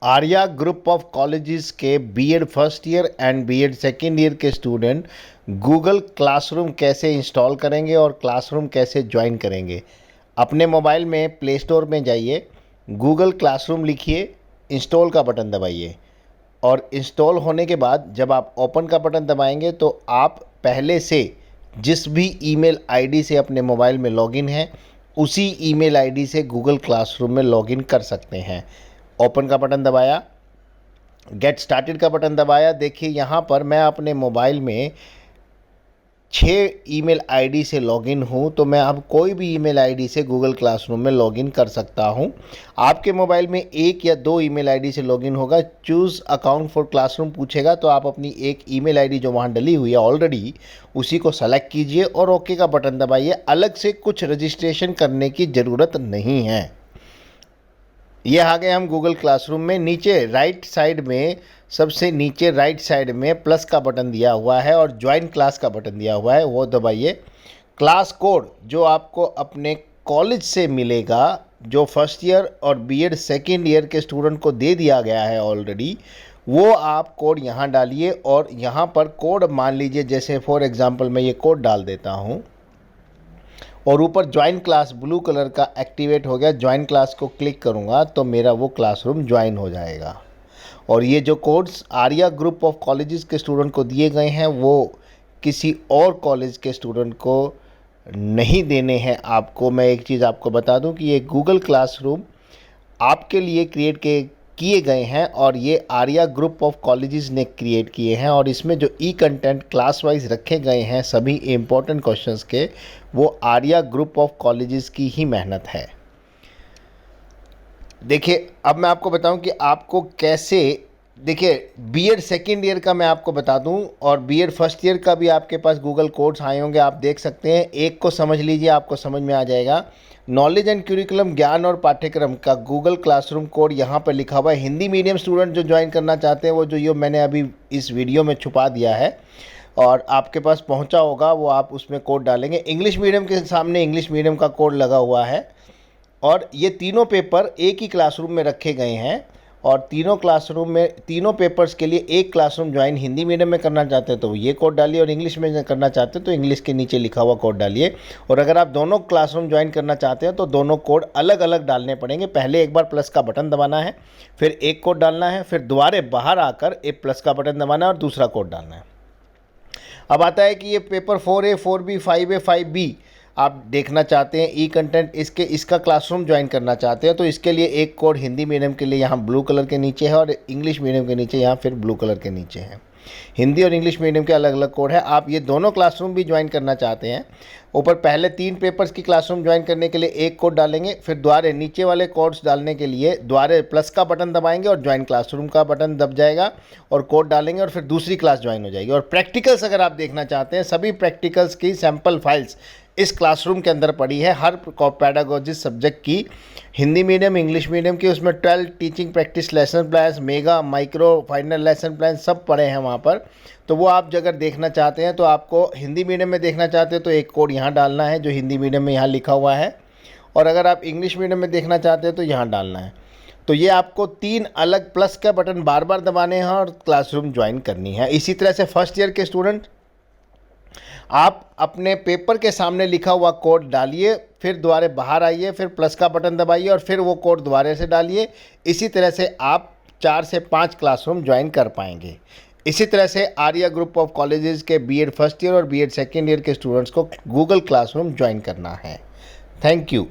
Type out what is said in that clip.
Arya group of colleges के BEd first year and BEd second year के student Google classroom कैसे install करेंगे और क्लासरूम कैसे ज्वाइन करेंगे। अपने मोबाइल में प्ले स्टोर में जाइए, गूगल क्लासरूम लिखिए, इंस्टॉल का बटन दबाइए और इंस्टॉल होने के बाद जब आप ओपन का बटन दबाएंगे तो आप पहले से जिस भी ईमेल आईडी से अपने मोबाइल में लॉगिन है उसी ईमेल आईडी से गूगल क्लासरूम में लॉगिन कर सकते हैं। ओपन का बटन दबाया, गेट स्टार्टेड का बटन दबाया। देखिए यहाँ पर मैं अपने मोबाइल में 6 ईमेल आईडी से लॉगिन हूँ, तो मैं अब कोई भी ईमेल आईडी से गूगल क्लासरूम में लॉगिन कर सकता हूँ। आपके मोबाइल में 1 या 2 ईमेल आईडी से लॉगिन होगा, चूज़ अकाउंट फॉर क्लासरूम पूछेगा तो आप अपनी एक ईमेल आईडी जो वहाँ डली हुई है ऑलरेडी उसी को सेलेक्ट कीजिए और ओके का बटन दबाइए। अलग से कुछ रजिस्ट्रेशन करने की ज़रूरत नहीं है। ये आ गए हम गूगल क्लासरूम में। नीचे राइट साइड में, सबसे नीचे राइट साइड में प्लस का बटन दिया हुआ है और ज्वाइन क्लास का बटन दिया हुआ है, वो दबाइए। क्लास कोड जो आपको अपने कॉलेज से मिलेगा, जो फर्स्ट ईयर और बीएड सेकेंड ईयर के स्टूडेंट को दे दिया गया है ऑलरेडी, वो आप कोड यहाँ डालिए। और यहाँ पर कोड मान लीजिए, जैसे फॉर एग्ज़ाम्पल मैं ये कोड डाल देता हूँ और ऊपर ज्वाइन क्लास ब्लू कलर का एक्टिवेट हो गया। ज्वाइन क्लास को क्लिक करूँगा तो मेरा वो क्लासरूम ज्वाइन हो जाएगा। और ये जो codes Arya group of colleges के स्टूडेंट को दिए गए हैं वो किसी और कॉलेज के स्टूडेंट को नहीं देने हैं आपको। मैं एक चीज़ आपको बता दूं कि ये गूगल क्लासरूम आपके लिए क्रिएट किए गए हैं और ये आर्या ग्रुप ऑफ कॉलेजेस ने क्रिएट किए हैं। और इसमें जो ई कंटेंट क्लास वाइज रखे गए हैं सभी इम्पोर्टेंट क्वेश्चंस के, वो आर्या ग्रुप ऑफ कॉलेजेस की ही मेहनत है। देखिए अब मैं आपको बताऊं कि आपको कैसे, देखिए बीएड सेकेंड ईयर का मैं आपको बता दूं और बीएड फर्स्ट ईयर का भी आपके पास गूगल कोड्स आए होंगे, आप देख सकते हैं। एक को समझ लीजिए, आपको समझ में आ जाएगा। नॉलेज एंड क्यूरिकुलम, ज्ञान और पाठ्यक्रम का गूगल क्लासरूम कोड यहाँ पर लिखा हुआ है। हिंदी मीडियम स्टूडेंट जो ज्वाइन करना चाहते हैं वो जो ये मैंने अभी इस वीडियो में छुपा दिया है और आपके पास पहुँचा होगा, वो आप उसमें कोड डालेंगे। इंग्लिश मीडियम के सामने इंग्लिश मीडियम का कोड लगा हुआ है। और ये तीनों पेपर एक ही क्लासरूम में रखे गए हैं और तीनों क्लासरूम में, तीनों पेपर्स के लिए एक क्लासरूम ज्वाइन हिंदी मीडियम में करना चाहते हैं तो ये कोड डालिए और इंग्लिश में करना चाहते हैं तो इंग्लिश के नीचे लिखा हुआ कोड डालिए। और अगर आप दोनों क्लासरूम ज्वाइन करना चाहते हैं तो दोनों कोड अलग अलग डालने पड़ेंगे। पहले एक बार प्लस का बटन दबाना है, फिर एक कोड डालना है, फिर दोबारा बाहर आकर एक प्लस का बटन दबाना है और दूसरा कोड डालना है। अब आता है कि ये paper 4A 4B 5A 5B आप देखना चाहते हैं, ई कंटेंट इसका क्लासरूम ज्वाइन करना चाहते हैं तो इसके लिए एक कोड हिंदी मीडियम के लिए यहाँ ब्लू कलर के नीचे है और इंग्लिश मीडियम के नीचे यहाँ फिर ब्लू कलर के नीचे है। हिंदी और इंग्लिश मीडियम के अलग अलग कोड है। आप ये दोनों क्लासरूम भी ज्वाइन करना चाहते हैं, ऊपर पहले 3 पेपर्स की क्लासरूम ज्वाइन करने के लिए एक कोड डालेंगे, फिर द्वारे नीचे वाले कोड्स डालने के लिए द्वारे प्लस का बटन दबाएंगे और ज्वाइन क्लासरूम का बटन दब जाएगा और कोड डालेंगे और फिर दूसरी क्लास ज्वाइन हो जाएगी। और प्रैक्टिकल्स अगर आप देखना चाहते हैं, सभी प्रैक्टिकल्स की सैम्पल फाइल्स इस क्लासरूम के अंदर पड़ी है। हर पैडागोजी सब्जेक्ट की, हिंदी मीडियम, इंग्लिश मीडियम की, उसमें 12 teaching practice lesson plans, mega, micro, final lesson plan सब पड़े हैं वहाँ पर। तो वो आप अगर देखना चाहते हैं तो आपको हिंदी मीडियम में देखना चाहते हैं तो एक कोड यहाँ डालना है जो हिंदी मीडियम में यहाँ लिखा हुआ है, और अगर आप इंग्लिश मीडियम में देखना चाहते हैं तो यहाँ डालना है। तो ये आपको 3 अलग प्लस का बटन बार बार दबाने हैं और क्लासरूम ज्वाइन करनी है। इसी तरह से फर्स्ट ईयर के स्टूडेंट, आप अपने पेपर के सामने लिखा हुआ कोड डालिए, फिर दोबारा बाहर आइए, फिर प्लस का बटन दबाइए और फिर वो कोड दोबारा से डालिए। इसी तरह से आप 4 से 5 क्लासरूम ज्वाइन कर पाएंगे। इसी तरह से आर्या ग्रुप ऑफ कॉलेजेस के बीएड फर्स्ट ईयर और बीएड सेकेंड ईयर के स्टूडेंट्स को गूगल क्लासरूम ज्वाइन करना है। Thank you.